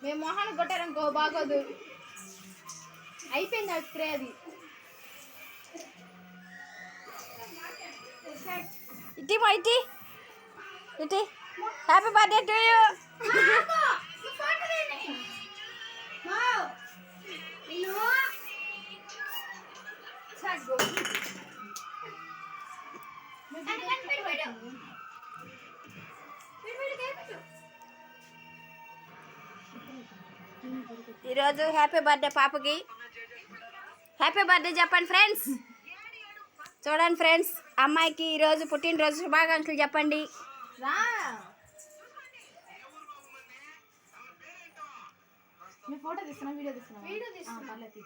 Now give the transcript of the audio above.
మేము మొహాన్ని కొట్టారనుకో బాగోదు. అయిపోయింది అది స్ప్రే. అది ఇటీ హ్యాపీ బర్త్డే టు యూ. ఈరోజు హ్యాపీ బర్త్డే పాపకి. హ్యాపీ బర్త్డే చెప్పండి ఫ్రెండ్స్. చూడండి ఫ్రెండ్స్, అమ్మాయికి ఈరోజు పుట్టినరోజు శుభాకాంక్షలు చెప్పండి. ఫోటో తీస్తున్నా, వీడియో తీస్తున్నా. పర్లేదు.